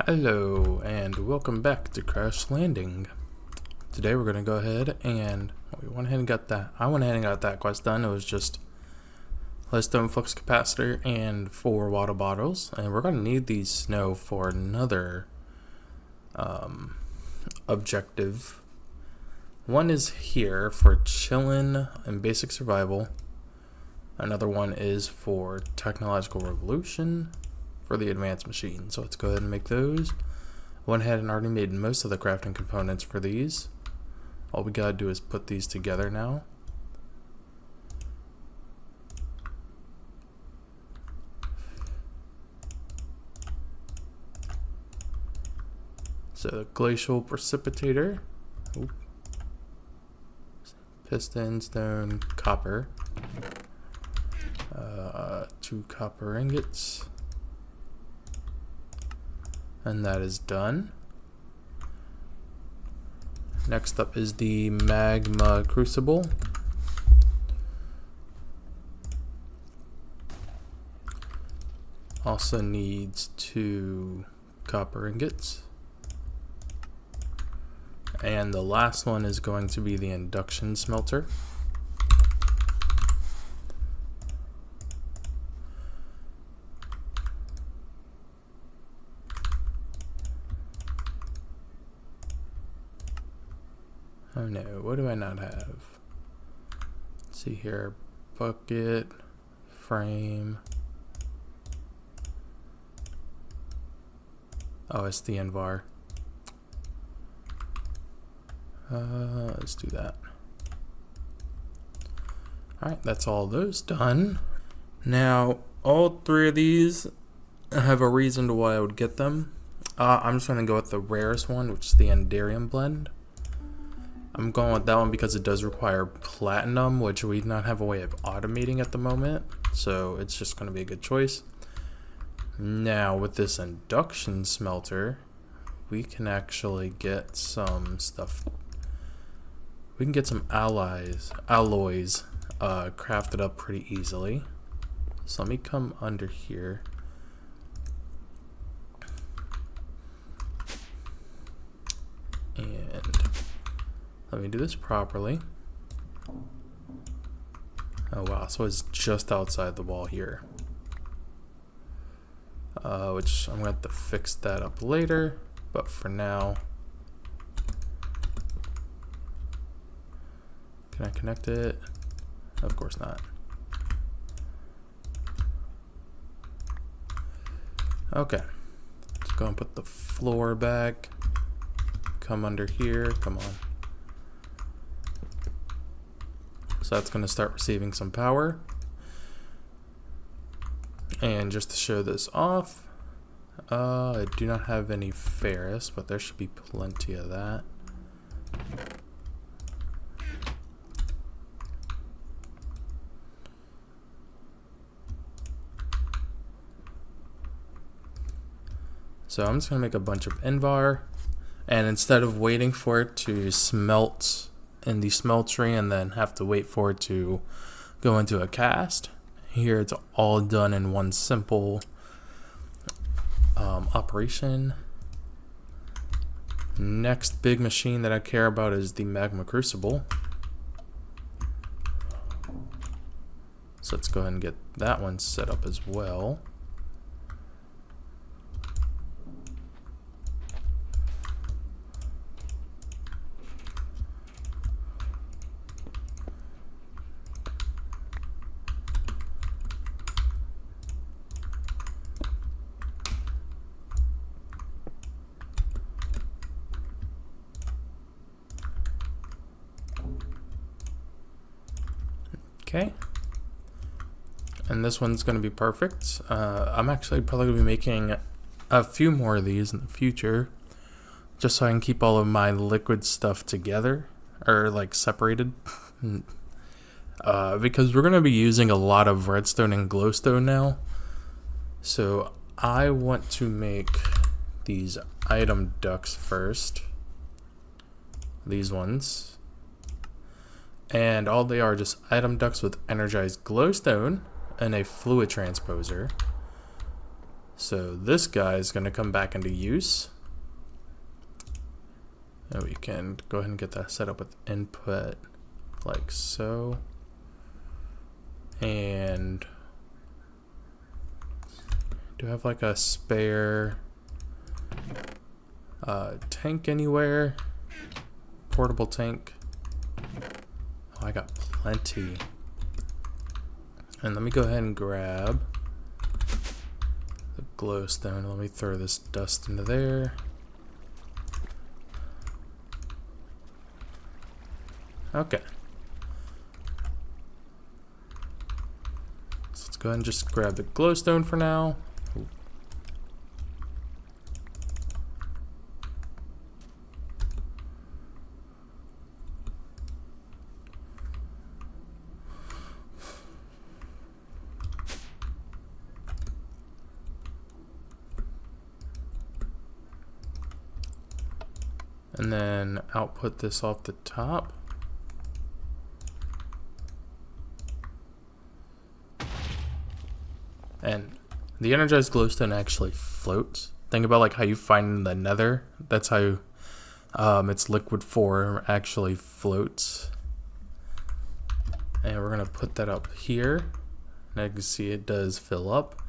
Hello and welcome back to Crash Landing. Today we're gonna go ahead and I went ahead and got that quest done. It was just leadstone flux capacitor and 4 water bottles, and we're gonna need these snow for another objective. One is here for chillin' and basic survival. Another one is for technological revolution for the advanced machine. So let's go ahead and make those. I went ahead and already made most of the crafting components for these. All we gotta do is put these together now. So the glacial precipitator, piston, stone, copper, 2 copper ingots. And that is done. Next up is the magma crucible. Also needs 2 copper ingots. And the last one is going to be the induction smelter. Oh no, what do I not have? Let's see here. Bucket, frame. Oh, it's the Envar. Let's do that. Alright, that's all those done. Now, all 3 of these have a reason to why I would get them. I'm just going to go with the rarest one, which is the Enderium blend. I'm going with that one because it does require platinum, which we do not have a way of automating at the moment, so it's just going to be a good choice. Now with this induction smelter, we can actually get some stuff. We can get some alloys crafted up pretty easily. So let me come under here. And let me do this properly. Oh wow, so it's just outside the wall here. Which I'm going to have to fix that up later, but for now, can I connect it? Of course not. Okay, let's go and put the floor back. Come under here, come on. So that's going to start receiving some power. And just to show this off, I do not have any ferrous, but there should be plenty of that. So I'm just going to make a bunch of Envar, and instead of waiting for it to smelt in the smeltery and then have to wait for it to go into a cast, here it's all done in one simple operation. Next big machine that I care about is the magma crucible. So let's go ahead and get that one set up as well. Okay, and this one's going to be perfect. I'm actually probably going to be making a few more of these in the future, just so I can keep all of my liquid stuff together, or like separated, because we're going to be using a lot of redstone and glowstone now. So I want to make these item ducts first, these ones. And all they are just item ducts with energized glowstone and a fluid transposer. So this guy is going to come back into use. And we can go ahead and get that set up with input like so. And do I have like a spare tank anywhere? Portable tank. Oh, I got plenty. And let me go ahead and grab the glowstone. Let me throw this dust into there. Okay. So let's go ahead and just grab the glowstone for now. Ooh. And then output this off the top. And the energized glowstone actually floats. Think about like how you find the nether. That's how its liquid form actually floats. And we're gonna put that up here. And you can see it does fill up.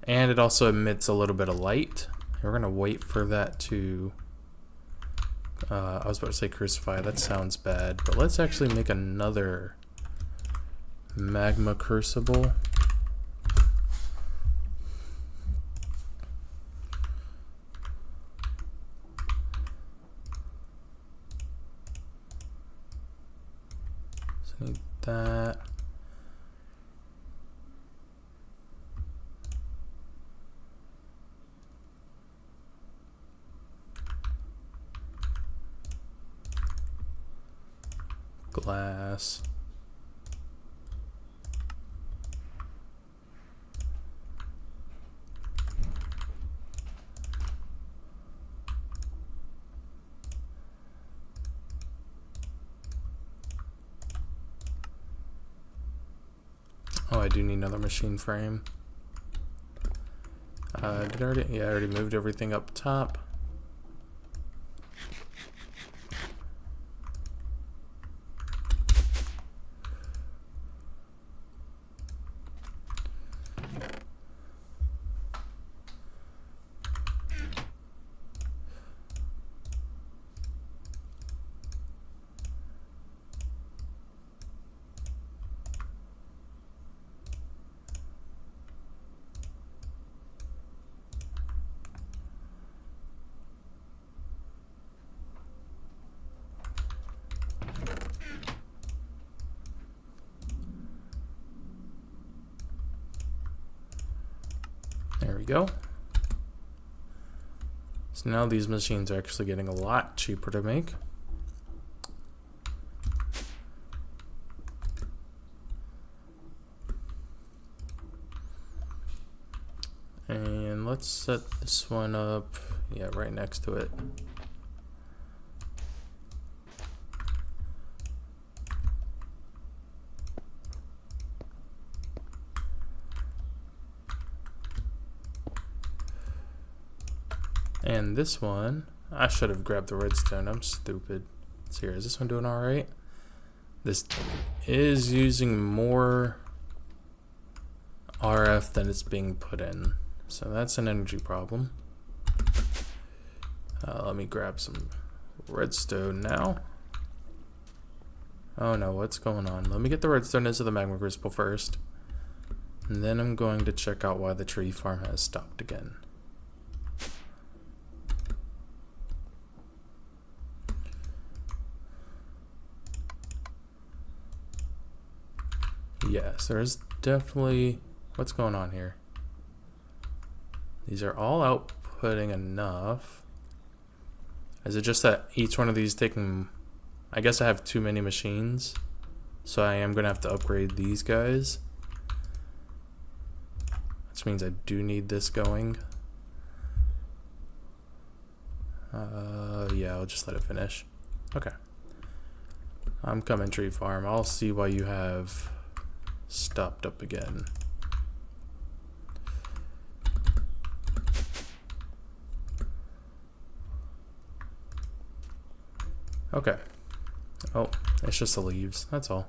And it also emits a little bit of light. And we're gonna wait for that to I was about to say crucify, that sounds bad, but let's actually make another magma crucible. So I need that. Glass. Oh, I do need another machine frame. Did I already? Yeah, I already moved everything up top. There we go. So now these machines are actually getting a lot cheaper to make. And let's set this one up, yeah, right next to it. And this one, I should have grabbed the redstone. I'm stupid. Let's see here. Is this one doing all right? This is using more RF than it's being put in. So that's an energy problem. Let me grab some redstone now. Oh no, what's going on? Let me get the redstone into the magma crucible first. And then I'm going to check out why the tree farm has stopped again. Yes, there's definitely... What's going on here? These are all outputting enough. Is it just that each one of these taking... I guess I have too many machines. So I am going to have to upgrade these guys. Which means I do need this going. Yeah, I'll just let it finish. Okay. I'm coming, tree farm. I'll see why you have... stopped up again. Okay. Oh, it's just the leaves. That's all.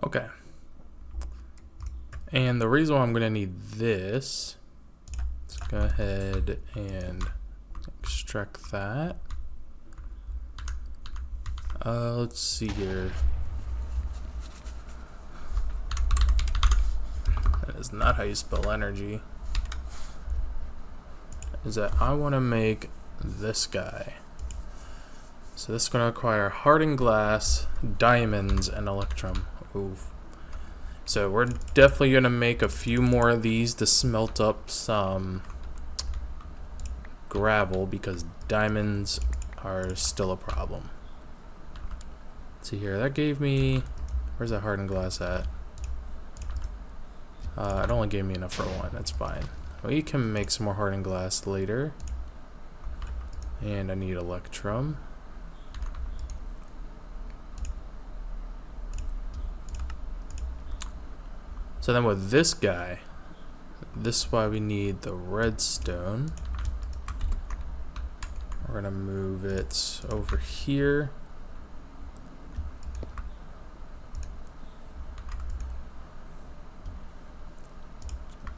Okay. And the reason why I'm going to need this, let's go ahead and extract that. Let's see here. That is not how you spell energy. Is that I want to make this guy. So this is going to require hardened glass, diamonds, and electrum. Oof. So we're definitely going to make a few more of these to smelt up some gravel because diamonds are still a problem. Let's see here, that gave me, where's that hardened glass at? It only gave me enough for one, that's fine. We can make some more hardened glass later. And I need electrum. So then with this guy, this is why we need the redstone. We're gonna move it over here.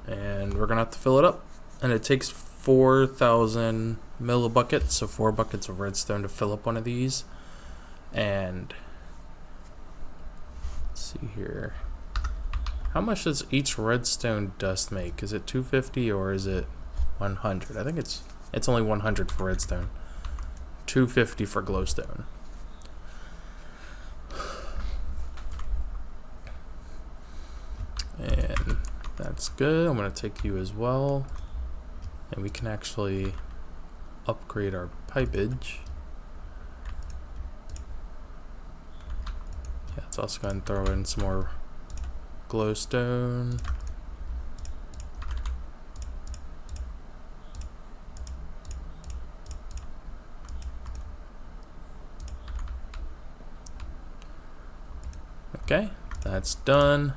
And we're gonna have to fill it up. And it takes 4,000 millibuckets, so 4 buckets of redstone to fill up one of these. And let's see here. How much does each redstone dust make? Is it 250 or is it 100? I think it's only 100 for redstone. 250 for glowstone. And that's good. I'm going to take you as well. And we can actually upgrade our pipage. Yeah, it's also going to throw in some more glowstone. Okay, that's done.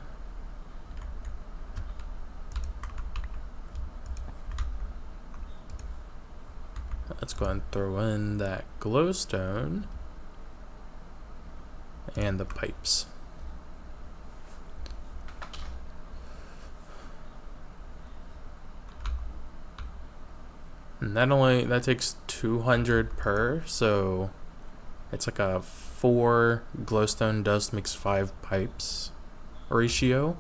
Let's go ahead and throw in that glowstone and the pipes. And that takes 200 per, so it's like a 4 glowstone dust makes 5 pipes ratio.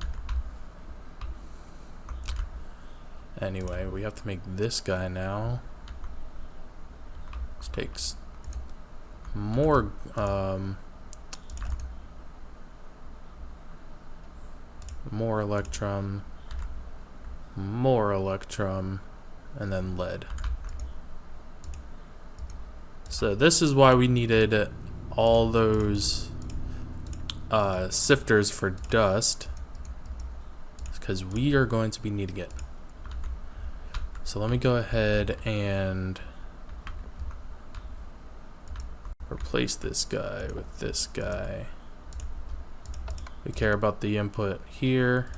Anyway, we have to make this guy now. This takes more more electrum, and then lead. So this is why we needed all those sifters for dust, because we are going to be needing it. So let me go ahead and replace this guy with this guy. We care about the input here,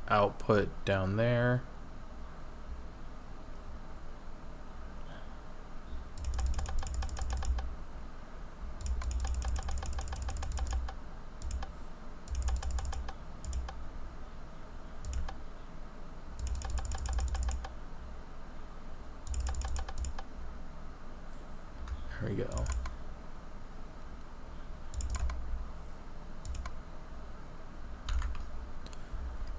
output down there. There we go.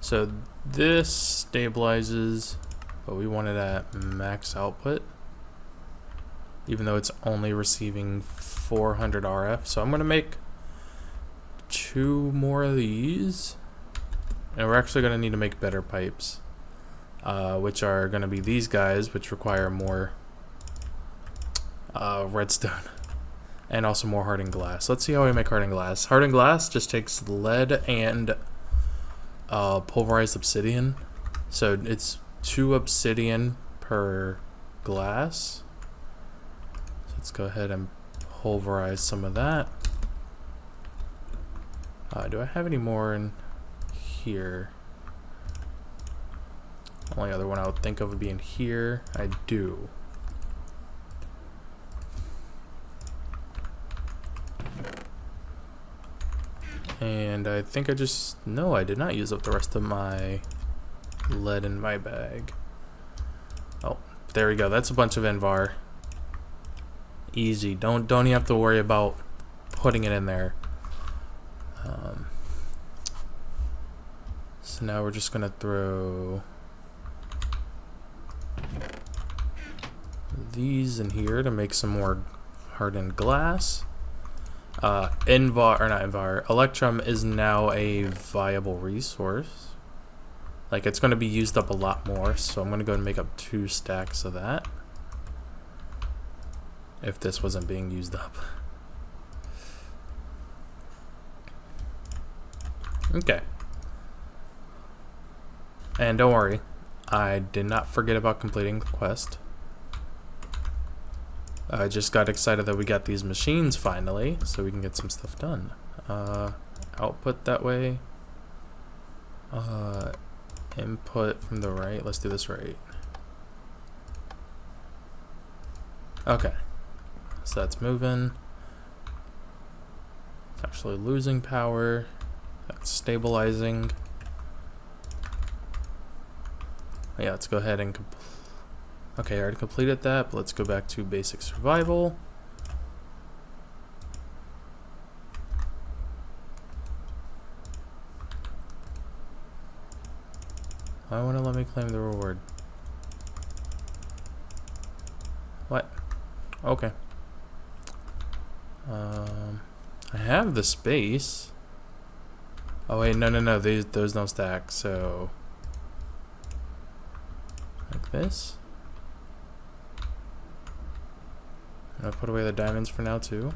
So this stabilizes, but we want it at max output, even though it's only receiving 400 RF. So I'm going to make 2 more of these, and we're actually going to need to make better pipes, which are going to be these guys, which require more redstone and also more hardened glass. Let's see how we make hardened glass. Hardened glass just takes lead and pulverized obsidian, so it's 2 obsidian per glass. So let's go ahead and pulverize some of that. Do I have any more in here? Only other one I would think of would be in here. I do. And I think I just... No, I did not use up the rest of my lead in my bag. Oh, there we go. That's a bunch of Envar. Easy. Don't even have to worry about putting it in there. So now we're just gonna throw these in here to make some more hardened glass. Electrum is now a viable resource. Like, it's going to be used up a lot more, so I'm going to go and make up 2 stacks of that. If this wasn't being used up. Okay. And don't worry, I did not forget about completing the quest. I just got excited that we got these machines finally, so we can get some stuff done. Output that way. Input from the right. Let's do this right. Okay. So that's moving. It's actually losing power. That's stabilizing. Yeah, let's go ahead and okay, I already completed that, but let's go back to basic survival. Why won't it let me claim the reward? What? Okay. I have the space. Oh wait, no, those don't stack, so like this. I'll put away the diamonds for now too.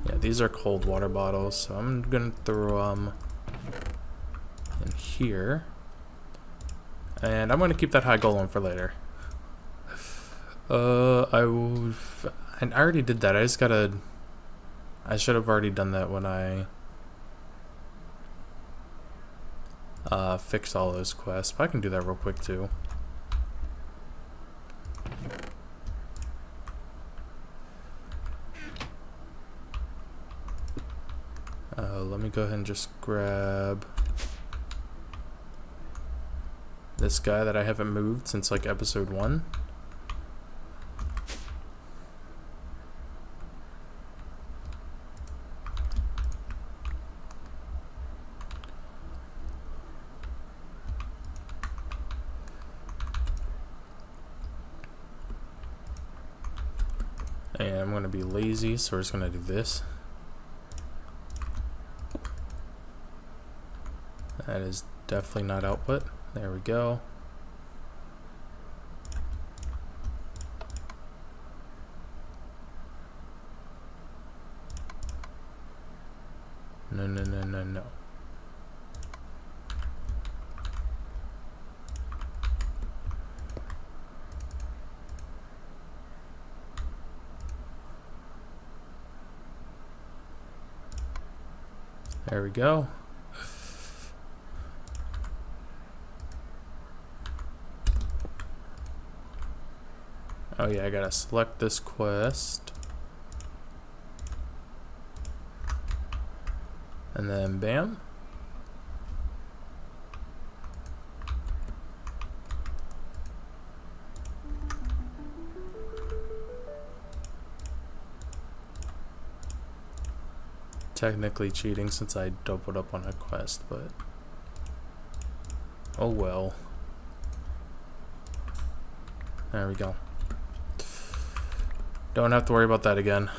Yeah, these are cold water bottles, so I'm gonna throw them in here. And I'm gonna keep that high golem for later. I already did that. I should have already done that when I fixed all those quests, but I can do that real quick too. Let me go ahead and just grab this guy that I haven't moved since like episode 1. And I'm going to be lazy, so we're just going to do this. That is definitely not output. There we go. No. There we go. Oh yeah, I gotta select this quest. And then bam. Technically cheating since I doubled up on a quest, but Oh well. There we go. Don't have to worry about that again.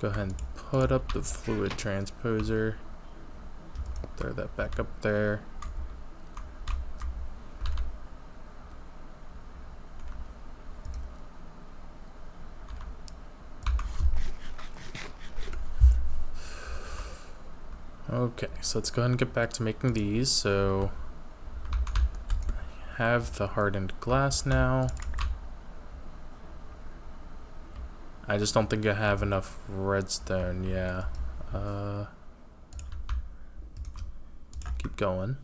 Go ahead and put up the fluid transposer. Throw that back up there. Okay, so let's go ahead and get back to making these. So I have the hardened glass now. I just don't think I have enough redstone. Yeah. Keep going.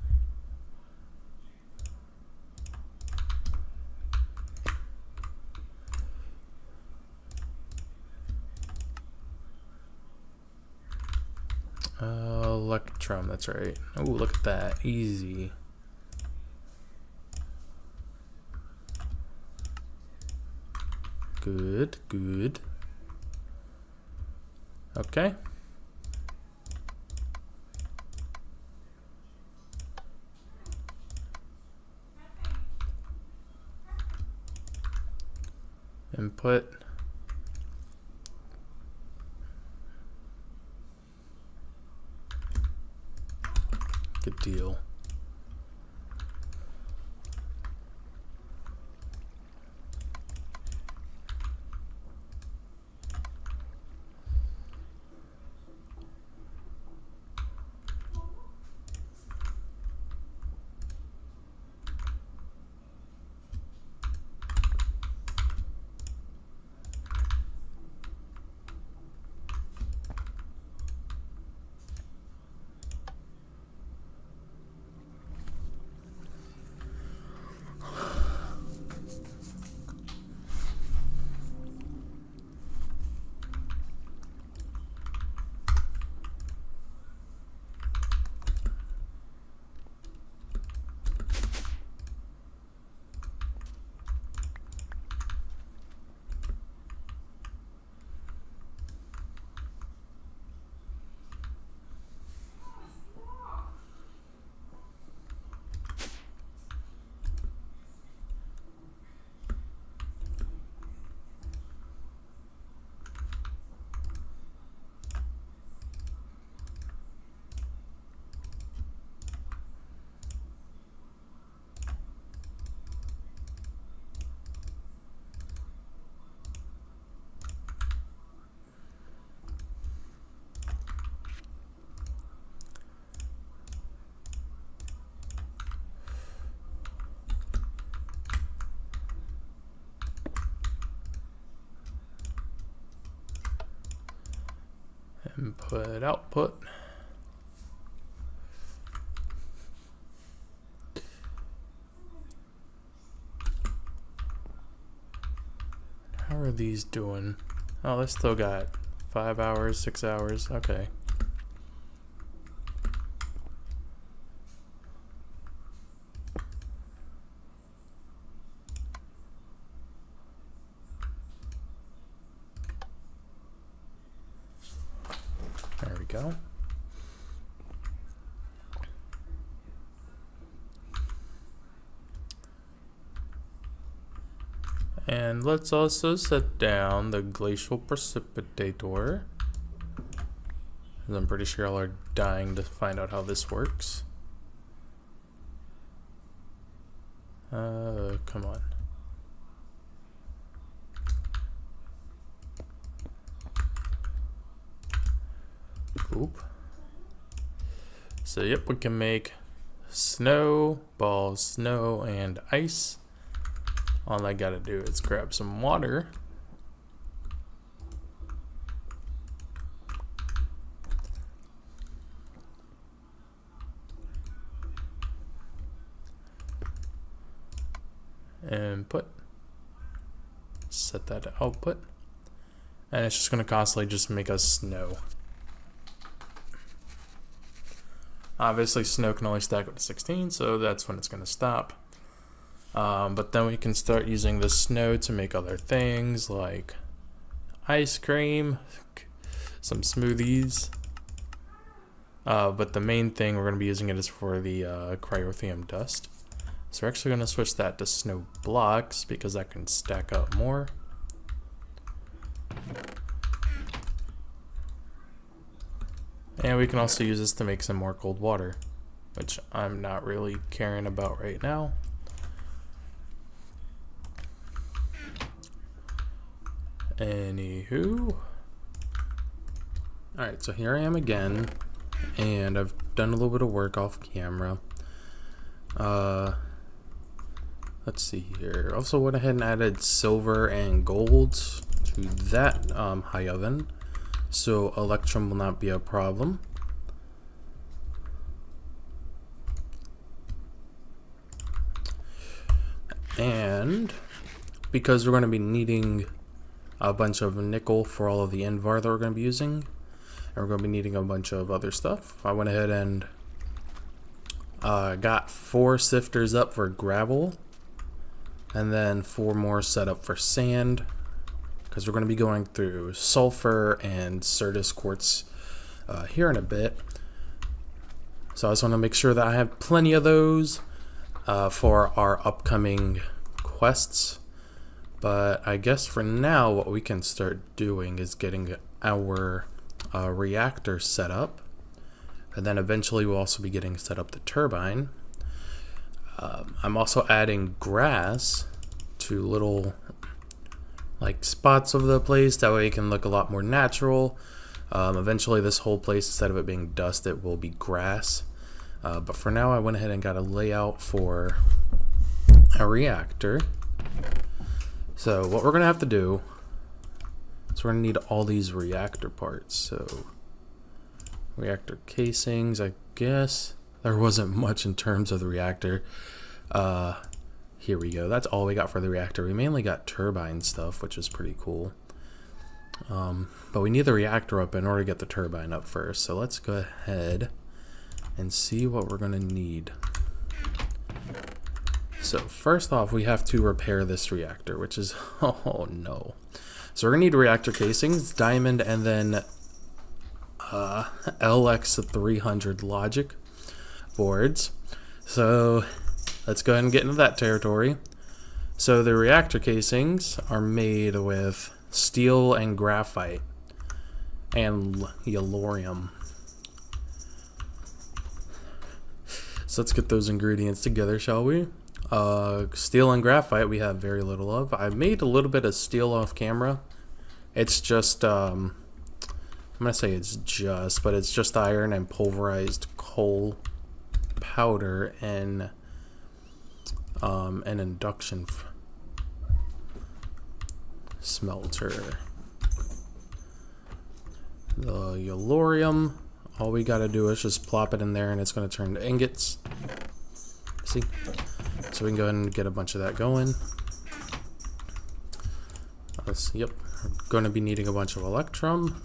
Electrum, that's right. Oh, look at that. Easy. Good, good. Okay. Input. Good deal. Input, output. How are these doing? Oh, they still got 5 hours, 6 hours. Okay. There we go. And let's also set down the glacial precipitator. I'm pretty sure y'all are dying to find out how this works. Come on. Oop. So yep, we can make snow, balls, snow, and ice. All I gotta do is grab some water. Input. Set that to output. And it's just gonna constantly just make us snow. Obviously snow can only stack up to 16, so that's when it's gonna stop. But then we can start using the snow to make other things like ice cream, some smoothies. But the main thing we're going to be using it is for the cryothium dust. So we're actually going to switch that to snow blocks because that can stack up more. And we can also use this to make some more cold water, which I'm not really caring about right now. Anywho. Alright, so here I am again, and I've done a little bit of work off camera. Let's see here. Also went ahead and added silver and gold to that high oven, so electrum will not be a problem. And because we're going to be needing a bunch of nickel for all of the Invar that we're going to be using, and we're going to be needing a bunch of other stuff, I went ahead and got 4 sifters up for gravel, and then 4 more set up for sand, because we're going to be going through sulfur and Certus quartz here in a bit. So I just want to make sure that I have plenty of those for our upcoming quests. But I guess for now what we can start doing is getting our reactor set up, and then eventually we'll also be getting set up the turbine. I'm also adding grass to little like spots of the place, that way it can look a lot more natural. Eventually this whole place, instead of it being dust, it will be grass. But for now I went ahead and got a layout for a reactor. So what we're gonna have to do is we're gonna need all these reactor parts. So reactor casings, I guess. There wasn't much in terms of the reactor. Here we go. That's all we got for the reactor. We mainly got turbine stuff, which is pretty cool. But we need the reactor up in order to get the turbine up first. So let's go ahead and see what we're gonna need. So first off, we have to repair this reactor, which is, oh no. So we're gonna need reactor casings, diamond, and then LX300 logic boards. So let's go ahead and get into that territory. So the reactor casings are made with steel and graphite and yellorium. So let's get those ingredients together, shall we? Steel and graphite we have very little of. I made a little bit of steel off camera. It's just I'm gonna say it's just iron and pulverized coal powder and an induction smelter. The yellorium, all we gotta do is just plop it in there and it's gonna turn to ingots. See? So we can go ahead and get a bunch of that going. Yep, we're going to be needing a bunch of electrum.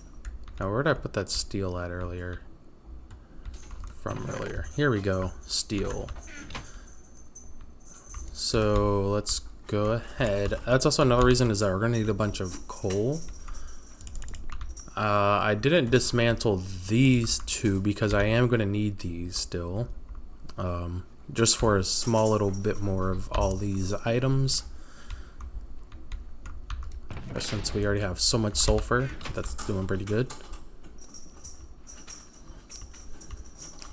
Now where did I put that steel at earlier? From earlier. Here we go, steel. So let's go ahead. That's also another reason is that we're going to need a bunch of coal. I didn't dismantle these two because I am going to need these still. Just for a small little bit more of all these items. Since we already have so much sulfur, that's doing pretty good.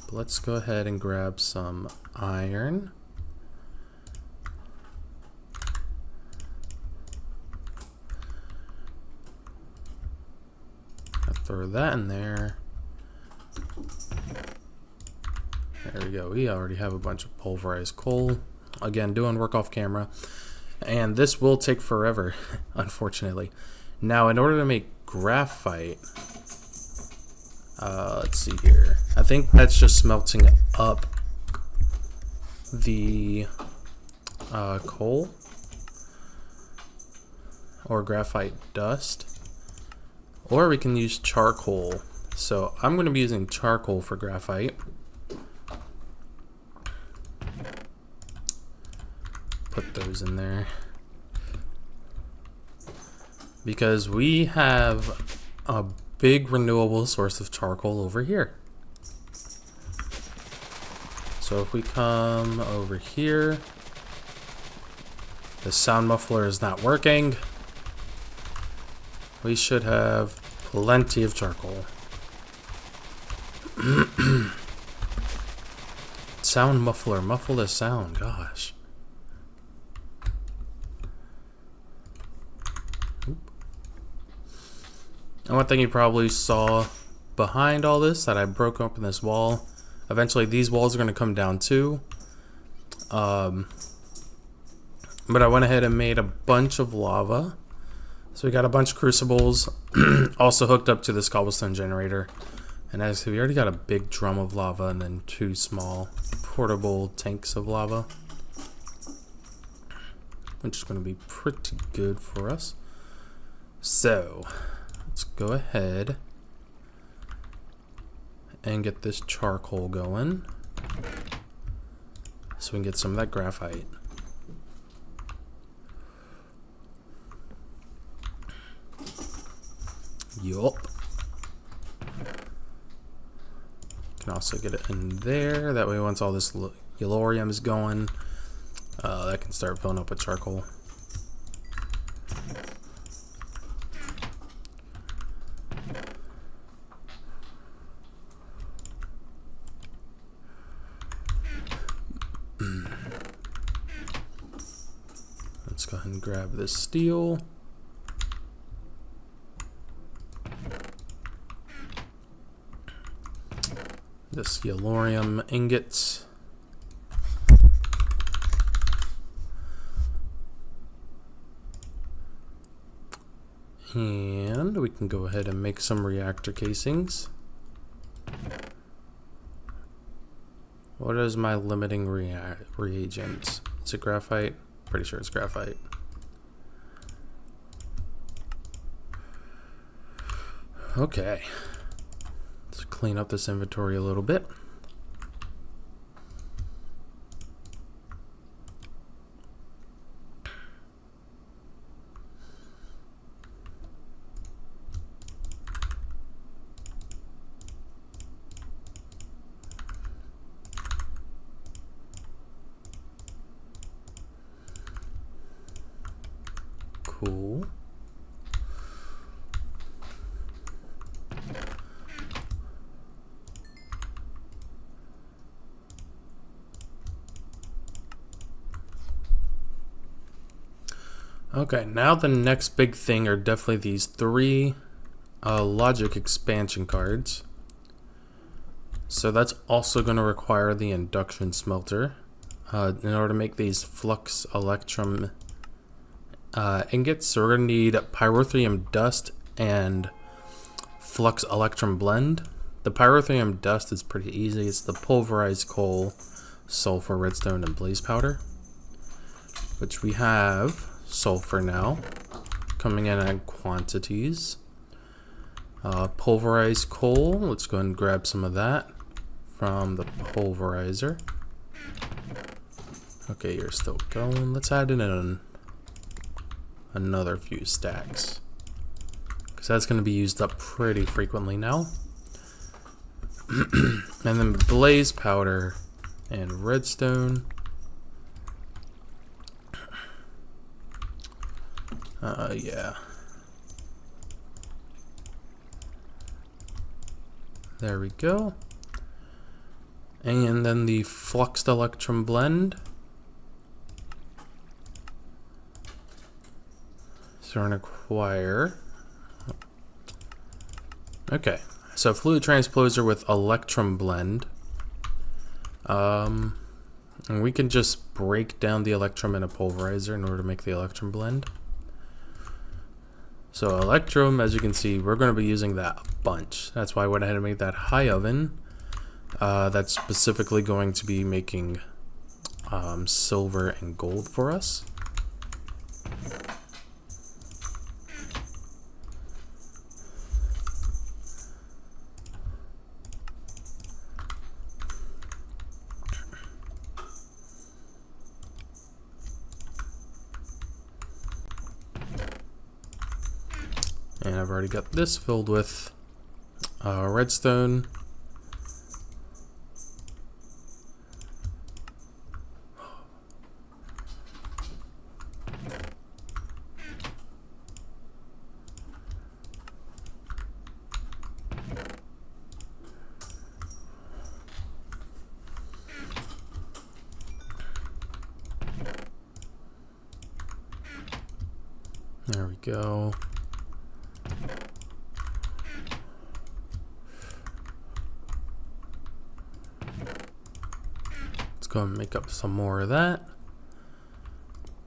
But let's go ahead and grab some iron. I'll throw that in there. There we go. We already have a bunch of pulverized coal. Again, doing work off camera. And this will take forever, unfortunately. Now, in order to make graphite, let's see here. I think that's just smelting up the coal or graphite dust. Or we can use charcoal. So I'm going to be using charcoal for graphite. Put those in there. because we have a big renewable source of charcoal over here. So if we come over here, the sound muffler is not working. We should have plenty of charcoal. Sound muffler, muffle the sound, gosh. And one thing you probably saw behind all this, that I broke open this wall. Eventually these walls are going to come down too. But I went ahead and made a bunch of lava. So we got a bunch of crucibles also hooked up to this cobblestone generator. And as we already got a big drum of lava and then 2 small portable tanks of lava, which is going to be pretty good for us. So let's go ahead and get this charcoal going so we can get some of that graphite. Yup. Can also get it in there. That way once all this yellorium is going, that can start filling up with charcoal. Let's go ahead and grab this steel. This yellorium ingots. And we can go ahead and make some reactor casings. What is my limiting reagent? Is it graphite? Pretty sure it's graphite. Okay. Let's clean up this inventory a little bit. Cool. Okay, now the next big thing are definitely these 3 logic expansion cards. So that's also going to require the induction smelter in order to make these flux electrum ingots. So we're going to need pyrotheum dust and flux electrum blend. The pyrotheum dust is pretty easy. It's the pulverized coal, sulfur, redstone, and blaze powder, which we have sulfur now coming in quantities. Pulverized coal, let's go ahead and grab some of that from the pulverizer. Okay, you're still going. Let's add in another few stacks, because that's going to be used up pretty frequently now. And then blaze powder and redstone. Yeah. There we go. And then the fluxed electrum blend. So we're going to acquire. Okay. So fluid transposer with electrum blend. And we can just break down the electrum in a pulverizer in order to make the electrum blend. So electrum, as you can see, we're going to be using that a bunch. That's why I went ahead and made that high oven. That's specifically going to be making silver and gold for us. And I've already got this filled with redstone. There we go. Let's go and make up some more of that.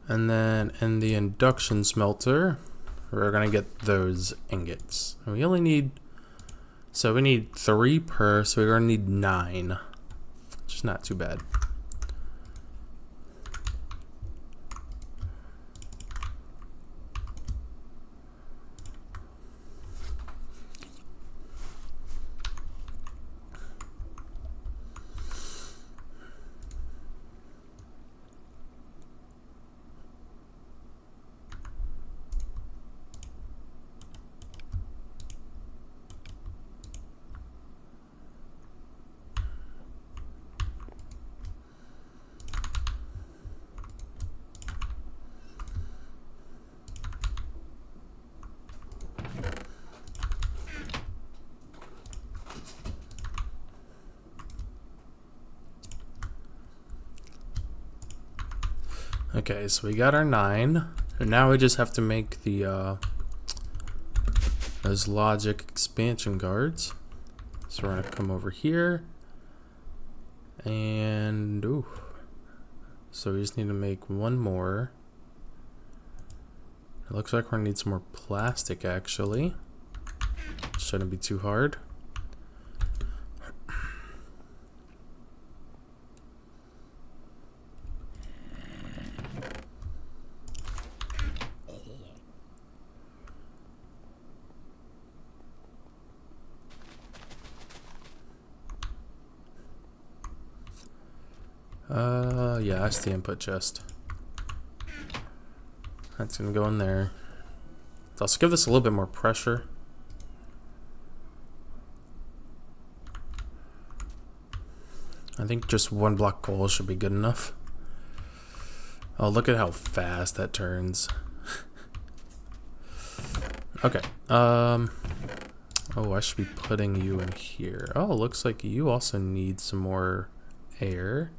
And then in the induction smelter, we're gonna get those ingots. And we only need, so we need 3 per, so we're gonna need 9. Which is not too bad. Okay, so we got our 9, and now we just have to make the those logic expansion cards. So we're gonna come over here, and so we just need to make 1 more. It looks like we're gonna need some more plastic actually. Shouldn't be too hard. Yeah, that's the input chest. That's gonna go in there. Let's also give this a little bit more pressure. I think just 1 block coal should be good enough. Oh, look at how fast that turns. Okay. Oh, I should be putting you in here. Oh, looks like you also need some more air.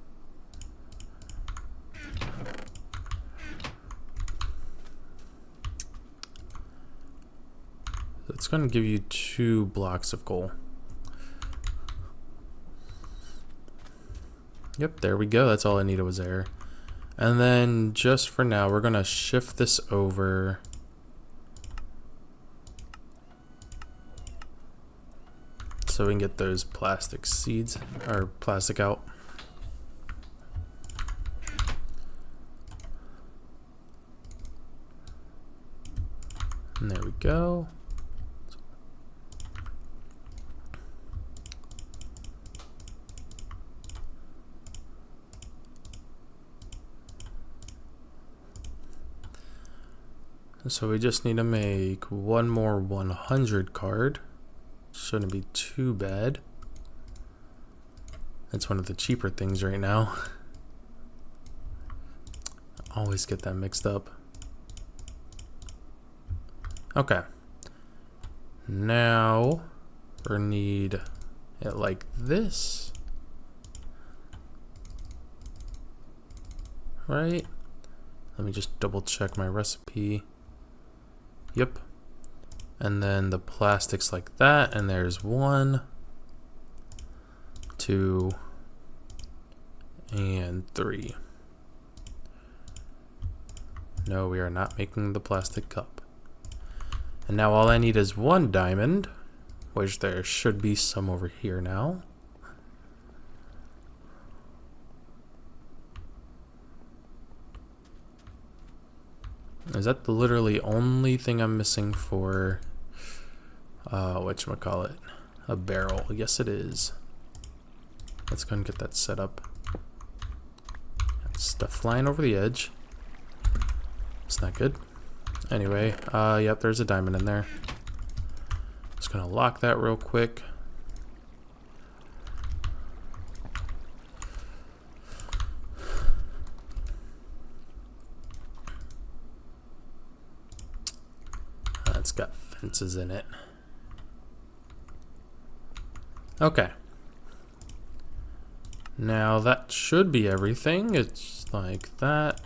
It's going to give you 2 blocks of coal. Yep, there we go. That's all I needed was air. And then just for now, we're going to shift this over. So we can get those plastic seeds, or plastic out. And there we go. So we just need to make 1 more 100 card. Shouldn't be too bad. It's one of the cheaper things right now. I always get that mixed up. Okay. Now we need it like this. Right? Let me just double check my recipe. Yep. And then the plastics like that, and there's 1, 2, and 3. No, we are not making the plastic cup. And now all I need is 1 diamond, which there should be some over here now. Is that the literally only thing I'm missing for, whatchamacallit, a barrel? Yes, it is. Let's go and get that set up. Stuff flying over the edge. It's not good. Anyway, yep, there's a diamond in there. gonna lock that real quick. It's got fences in it. Okay. Now that should be everything. It's like that.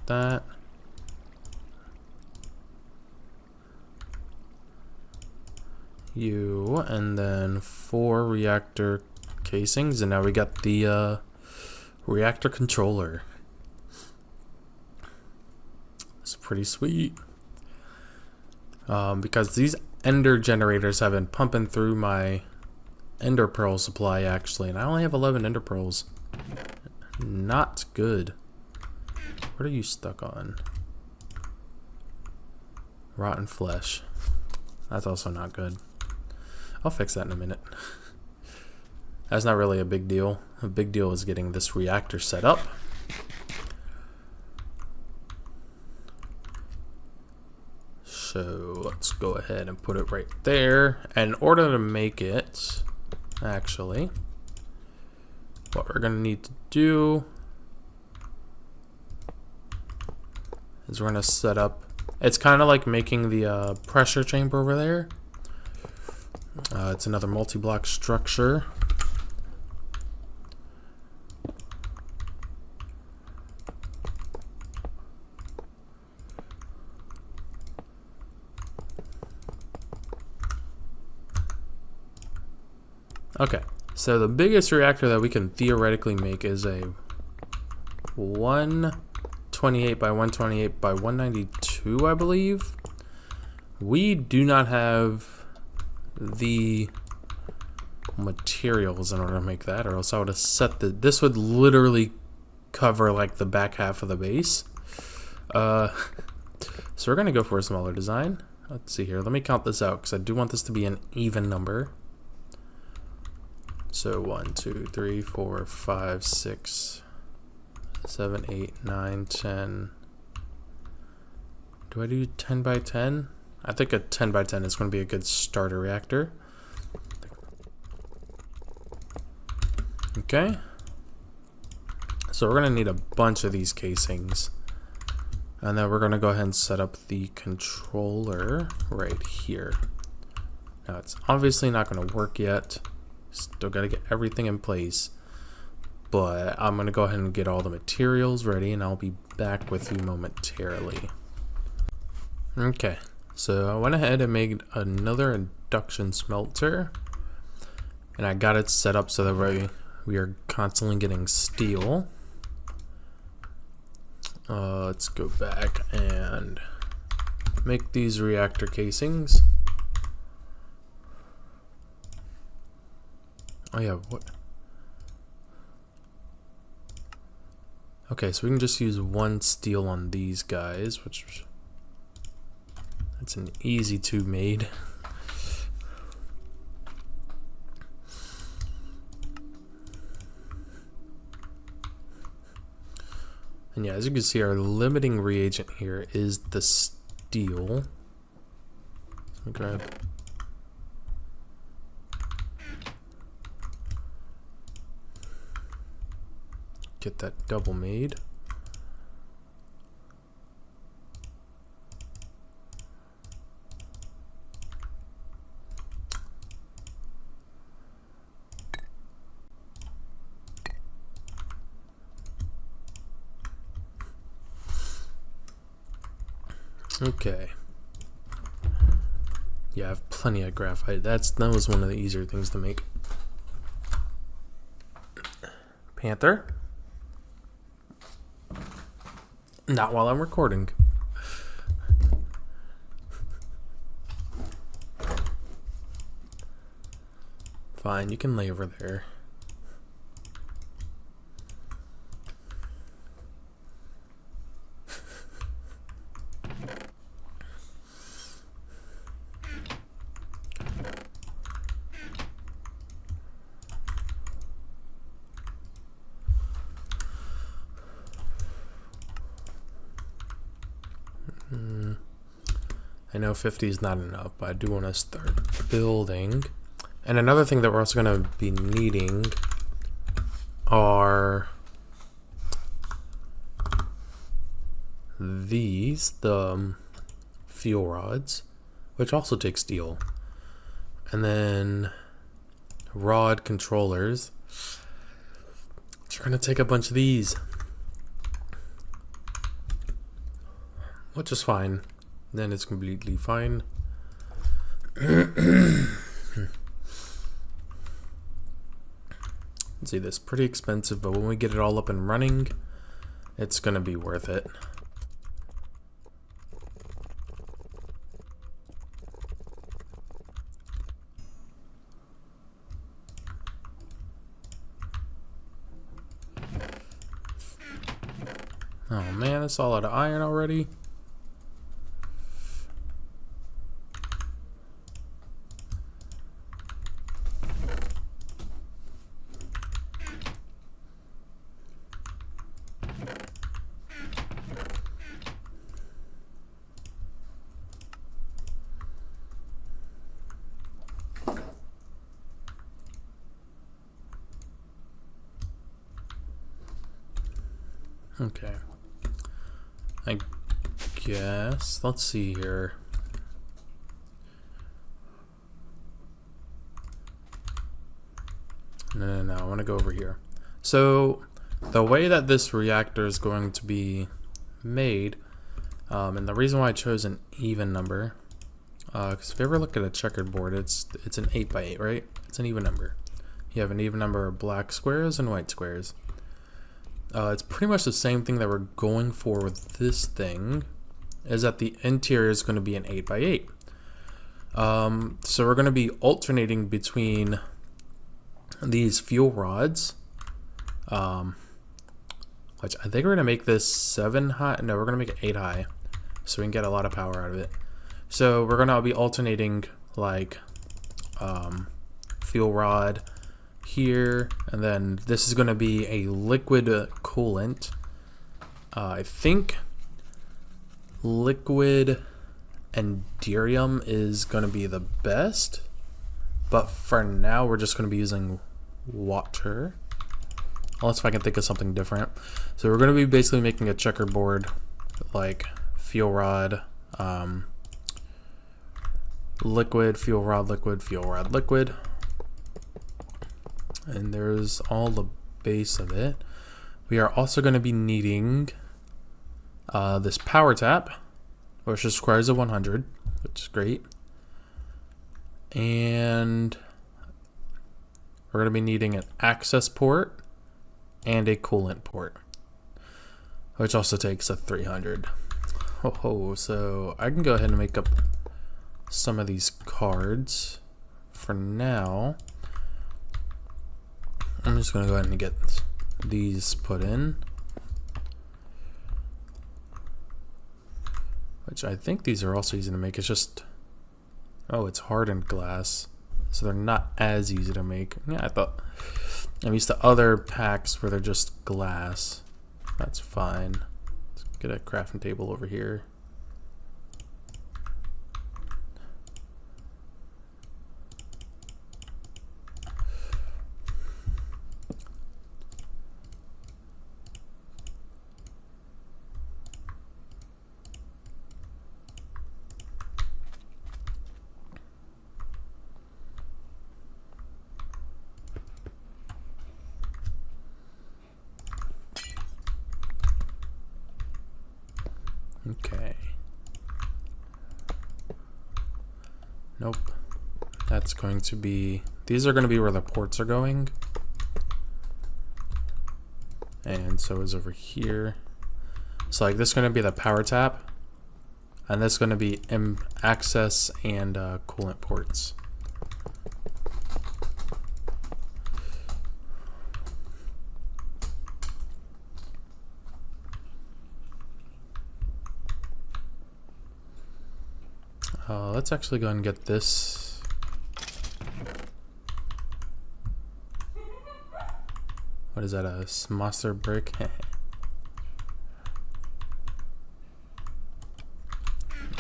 And then 4 reactor casings, and now we got the reactor controller. It's pretty sweet. Because these ender generators have been pumping through my ender pearl supply actually, and I only have 11 ender pearls. Not good. What are you stuck on? Rotten flesh. That's also not good. I'll fix that in a minute. That's not really a big deal. A big deal is getting this reactor set up. So let's go ahead and put it right there. And in order to make it, actually, what we're gonna need to do is we're gonna set up, it's kind of like making the pressure chamber over there. It's another multi-block structure. Okay, so the biggest reactor that we can theoretically make is a 128 by 128 by 192, I believe. We do not have the materials in order to make that, or else I would have set this would literally cover like the back half of the base. So we're gonna go for a smaller design. Let's see here, let me count this out because I do want this to be an even number. So 1, 2, 3, 4, 5, 6, 7, 8, 9, 10. Do I do 10 by 10? I think a 10 by 10 is going to be a good starter reactor. Okay. So we're going to need a bunch of these casings. And then we're going to go ahead and set up the controller right here. Now it's obviously not going to work yet. Still got to get everything in place. But I'm going to go ahead and get all the materials ready, and I'll be back with you momentarily. Okay. So I went ahead and made another induction smelter, and I got it set up so that we are constantly getting steel. Let's go back and make these reactor casings. Oh yeah, what? Okay, so we can just use 1 steel on these guys, which it's an easy 2 made. And yeah, as you can see, our limiting reagent here is the steel. Let me grab. Get that double made. Okay. Yeah, I have plenty of graphite. That was one of the easier things to make. Panther. Not while I'm recording. Fine, you can lay over there. I know 50 is not enough, but I do want to start building. And another thing that we're also going to be needing are these, the fuel rods, which also take steel. And then rod controllers, which are going to take a bunch of these. Which is fine. Then it's completely fine. See, this is pretty expensive, but when we get it all up and running, it's gonna be worth it. Oh man, it's all out of iron already. Okay. I guess, let's see here. No, I want to go over here. So, the way that this reactor is going to be made, and the reason why I chose an even number, because if you ever look at a checkered board, it's an 8x8, right? It's an even number. You have an even number of black squares and white squares. It's pretty much the same thing that we're going for with this thing, is that the interior is going to be an 8x8. So we're going to be alternating between these fuel rods, which I think we're going to make this 7 high. No, we're going to make it 8 high, so we can get a lot of power out of it. So we're going to be alternating like fuel rod here, and then this is going to be a liquid coolant. I think liquid enderium is going to be the best, but for now we're just going to be using water, unless if I can think of something different. So we're going to be basically making a checkerboard, like fuel rod, liquid, fuel rod, liquid, fuel rod, liquid. And there's all the base of it. We are also going to be needing this power tap, which requires a 100, which is great. And we're going to be needing an access port and a coolant port, which also takes a 300. So I can go ahead and make up some of these cards. For now, I'm just going to go ahead and get these put in, which I think these are also easy to make. It's just, oh, it's hardened glass, so they're not as easy to make. Yeah, I thought, I'm used to other packs where they're just glass. That's fine. Let's get a crafting table over here. Okay. Nope. That's going to be, these are going to be where the ports are going. And so is over here. So like this is going to be the power tap. And this is going to be access and coolant ports. Let's actually go ahead and get this. What is that, a monster brick?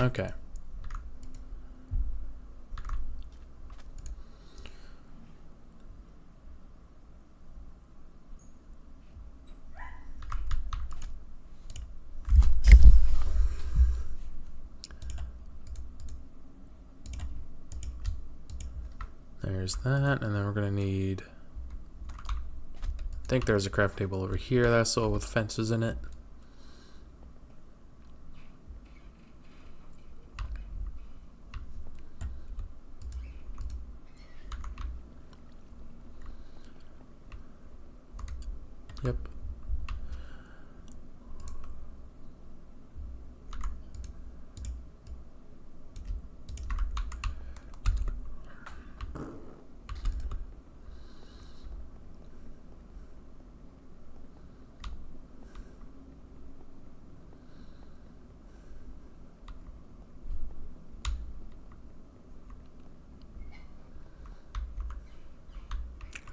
Okay. there's that, and then we're gonna need, I think there's a craft table over here that's all with fences in it. Yep.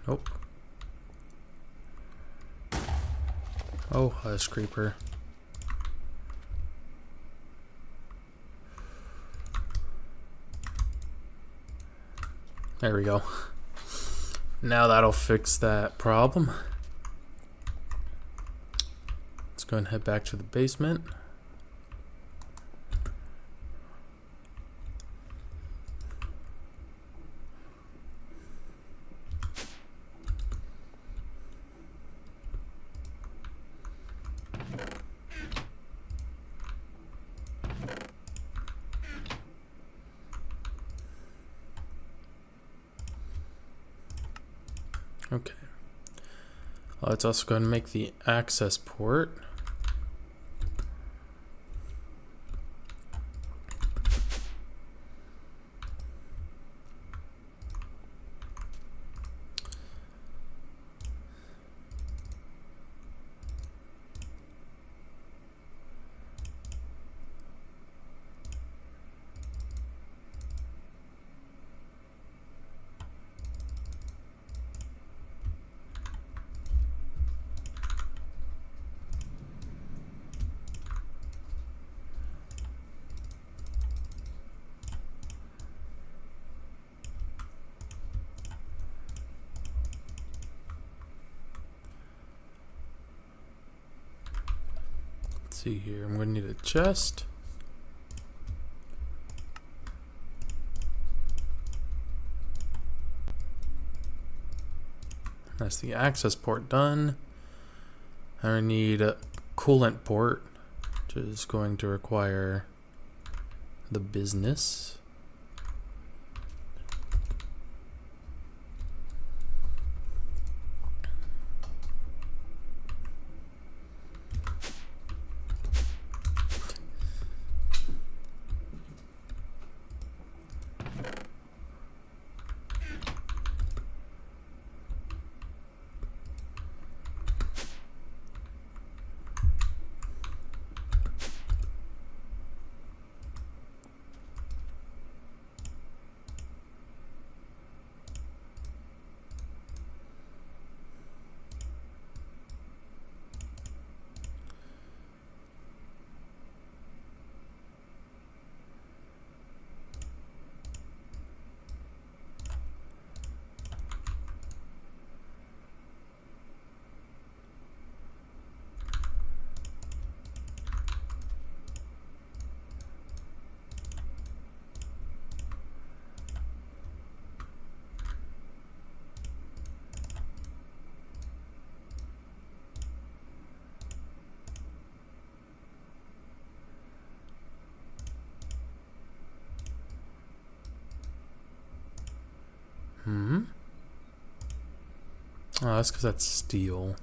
Nope. Oh, hush creeper. There we go. Now that'll fix that problem. Let's go and head back to the basement. Okay. Let's also go ahead and make the access port. See here, I'm going to need a chest. That's the access port done. I need a coolant port, which is going to require the business. Oh, that's because that's steel.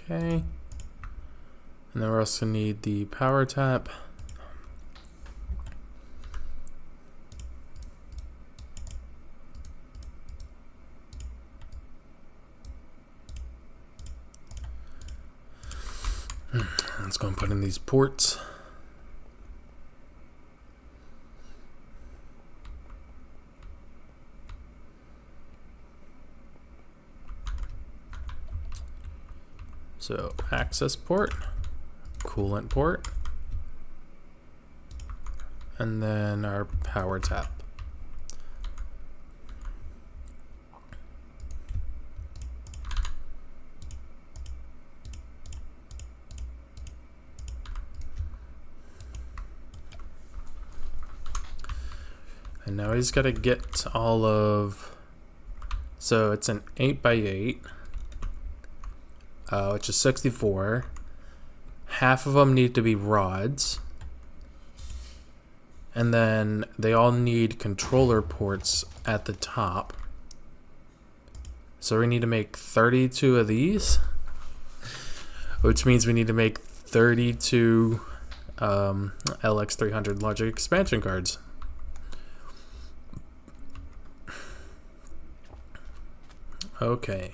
Okay. And then we also need the power tap. Let's go and put in these ports. So access port, coolant port, and then our power tap. And now he's got to get all of, so it's an 8x8, which is 64. Half of them need to be rods. And then they all need controller ports at the top. So we need to make 32 of these, which means we need to make 32 LX300 logic expansion cards. Okay,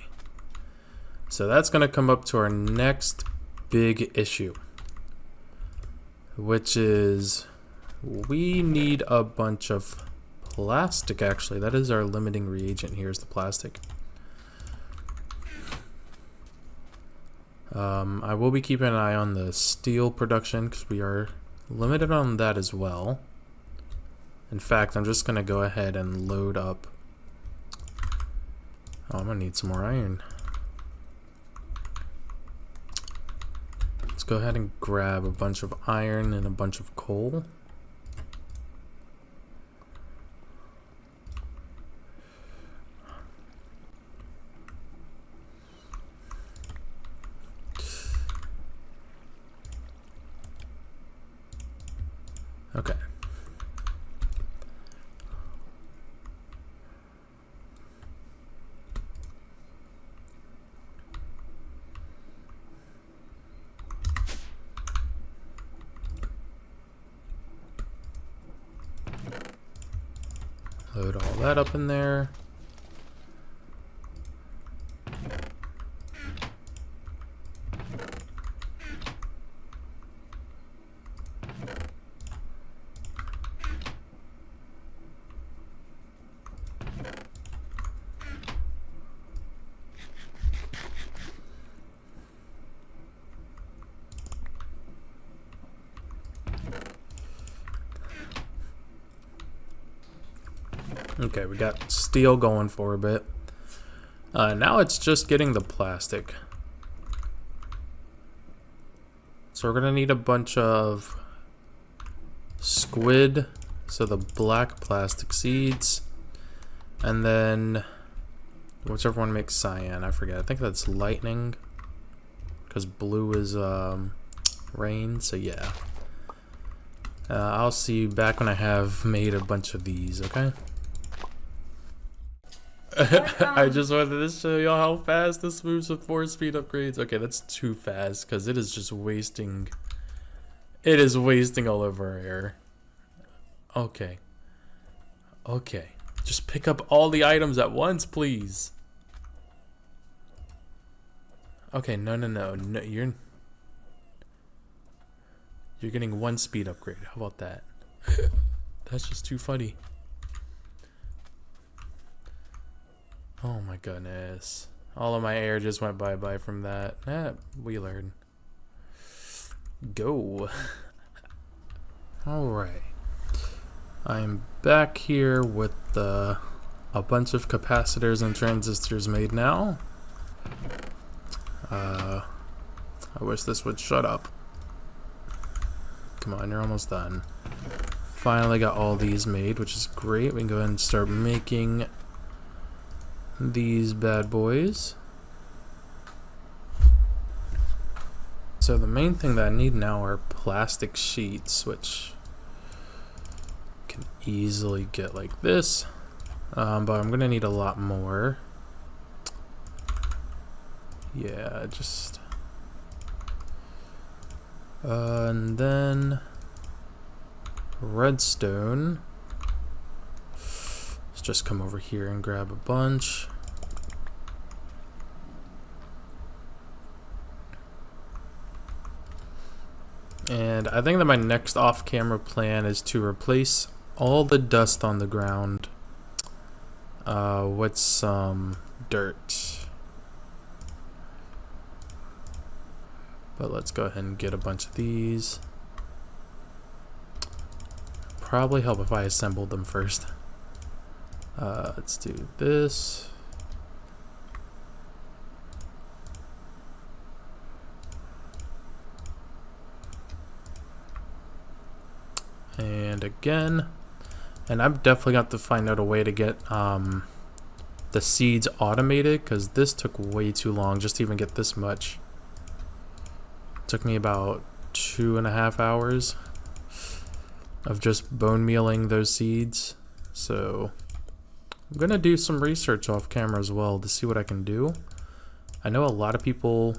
so that's going to come up to our next big issue, which is we need a bunch of plastic. Actually, that is our limiting reagent. Here's the plastic. I will be keeping an eye on the steel production because we are limited on that as well. In fact, I'm just going to go ahead and load up. Oh, I'm gonna need some more iron. Let's go ahead and grab a bunch of iron and a bunch of coal. Okay. Load all that up in there. Okay, we got steel going for a bit. Now it's just getting the plastic. So we're gonna need a bunch of squid, so the black plastic seeds, and then whichever one makes cyan, I forget. I think that's lightning, because blue is rain, so yeah. I'll see you back when I have made a bunch of these, okay? I just wanted to show y'all how fast this moves with 4 speed upgrades. Okay, that's too fast because it is just wasting. It is wasting all of our air. Okay. Okay. Just pick up all the items at once, please. Okay, no, you're getting 1 speed upgrade. How about that? That's just too funny. Oh my goodness. All of my air just went bye-bye from that. We learn. Go. Alright. I'm back here with a bunch of capacitors and transistors made now. I wish this would shut up. Come on, you're almost done. Finally got all these made, which is great. We can go ahead and start making these bad boys. So the main thing that I need now are plastic sheets, which can easily get like this, but I'm gonna need a lot more. Yeah, just and then redstone. Let's just come over here and grab a bunch. And I think that my next off-camera plan is to replace all the dust on the ground with some dirt. But let's go ahead and get a bunch of these. Probably help if I assembled them first. Let's do this. And again. And I've definitely got to find out a way to get the seeds automated, because this took way too long just to even get this much. It took me about 2.5 hours of just bone mealing those seeds. So I'm gonna do some research off camera as well to see what I can do. I know a lot of people,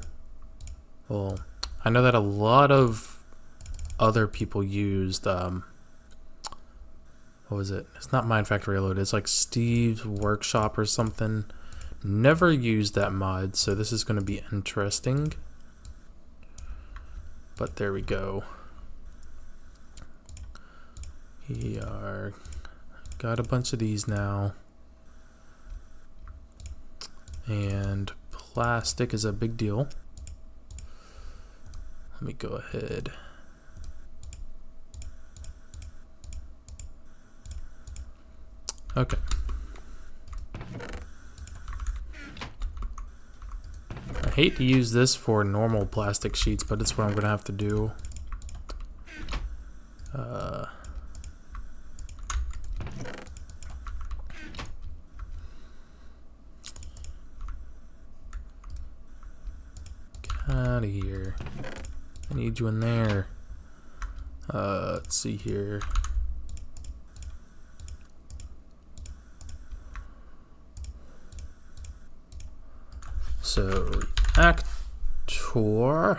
well, I know that a lot of other people used what was it? It's not Mind Factory Reload, it's like Steve's Workshop or something. Never used that mod, so this is gonna be interesting. But there we go. We are got a bunch of these now. And plastic is a big deal. Let me go ahead. Okay. I hate to use this for normal plastic sheets, but it's what I'm gonna have to do. Get out of here. I need you in there. Let's see here. So, reactor. So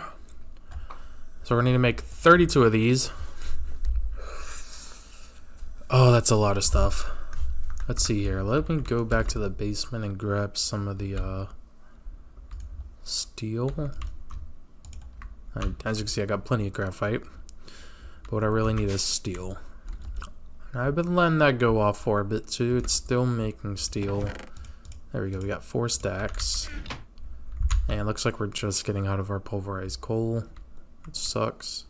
we're gonna need to make 32 of these. Oh, that's a lot of stuff. Let's see here. Let me go back to the basement and grab some of the steel. As you can see, I got plenty of graphite. But what I really need is steel. And I've been letting that go off for a bit too. It's still making steel. There we go. We got 4 stacks. And it looks like we're just getting out of our pulverized coal. It sucks.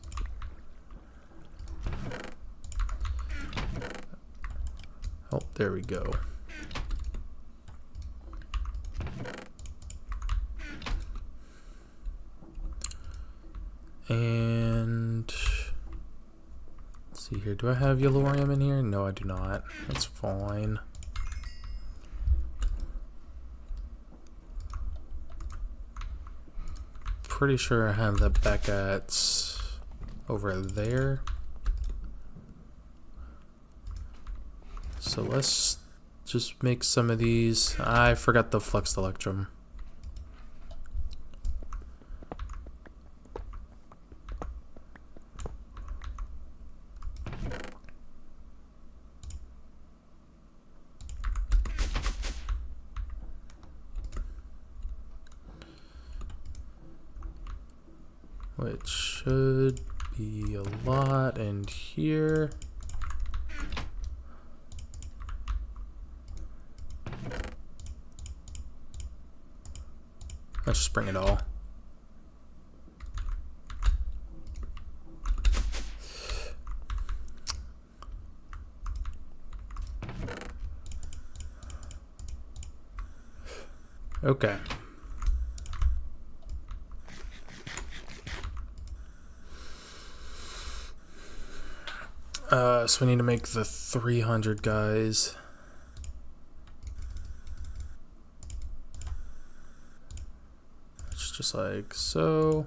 Oh, there we go. And let's see here. Do I have yellorium in here? No, I do not. That's fine. Pretty sure I have that back at over there. So let's just make some of these. I forgot the flux electrum. Which should be a lot in here. Let's just bring it all. Okay. So we need to make the 300 guys. It's just like so.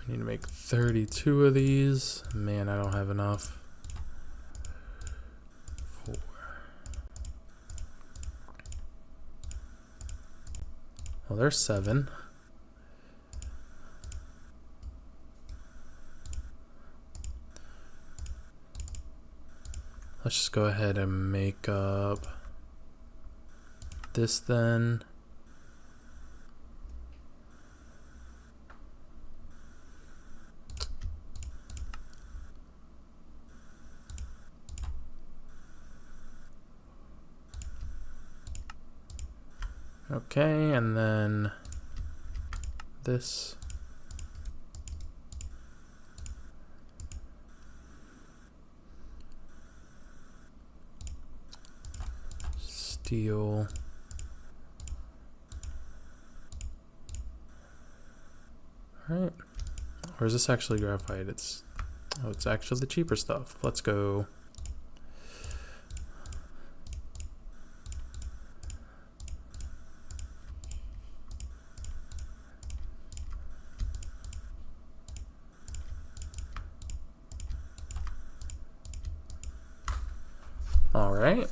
I need to make 32 of these. Man, I don't have enough. 4. Well, there's 7. Let's just go ahead and make up this then. Okay, and then this. Steel. Alright. Or is this actually graphite? It's actually the cheaper stuff. Let's go. Alright.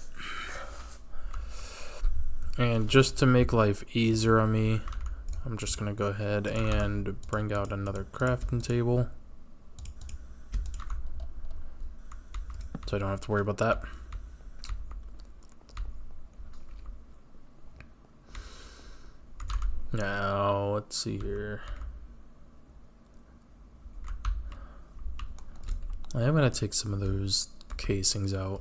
And just to make life easier on me, I'm just going to go ahead and bring out another crafting table. So I don't have to worry about that. Now, let's see here. I am going to take some of those casings out.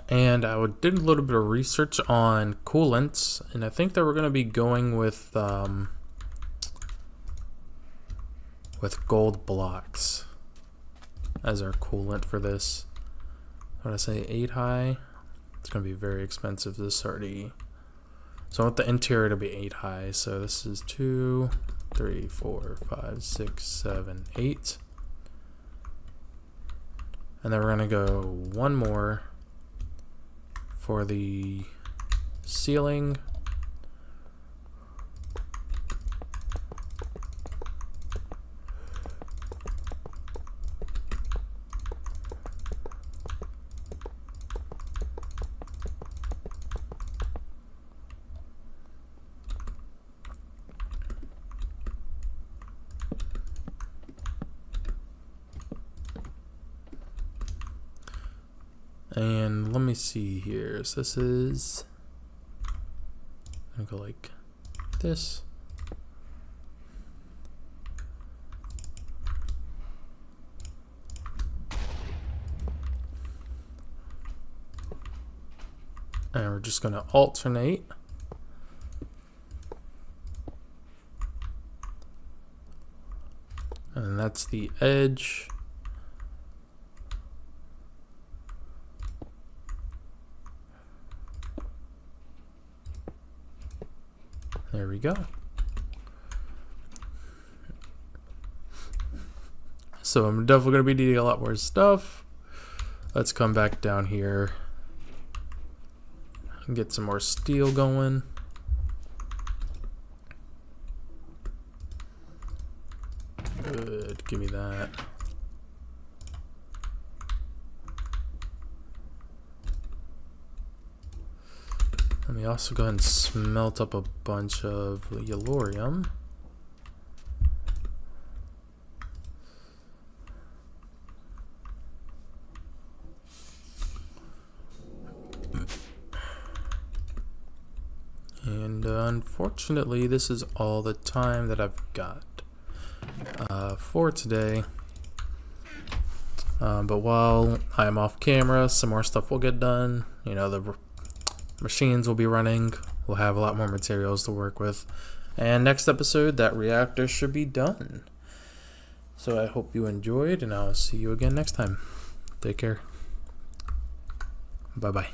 And I did a little bit of research on coolants, and I think that we're going to be going with gold blocks as our coolant for this. What did I say, 8 high? It's going to be very expensive. This already. So I want the interior to be 8 high. So this is 2, 3, 4, 5, 6, 7, 8. And then we're going to go one more for the ceiling. And let me see here. So this is, I'm gonna go like this. And we're just gonna alternate. And that's the edge. There we go. So I'm definitely going to be needing a lot more stuff. Let's come back down here and get some more steel going. Good, give me that. Let me also go ahead and smelt up a bunch of yellorium. And unfortunately, this is all the time that I've got for today. But while I'm off camera, some more stuff will get done. You know, the machines will be running. We'll have a lot more materials to work with. And next episode, that reactor should be done. So I hope you enjoyed, and I'll see you again next time. Take care. Bye-bye.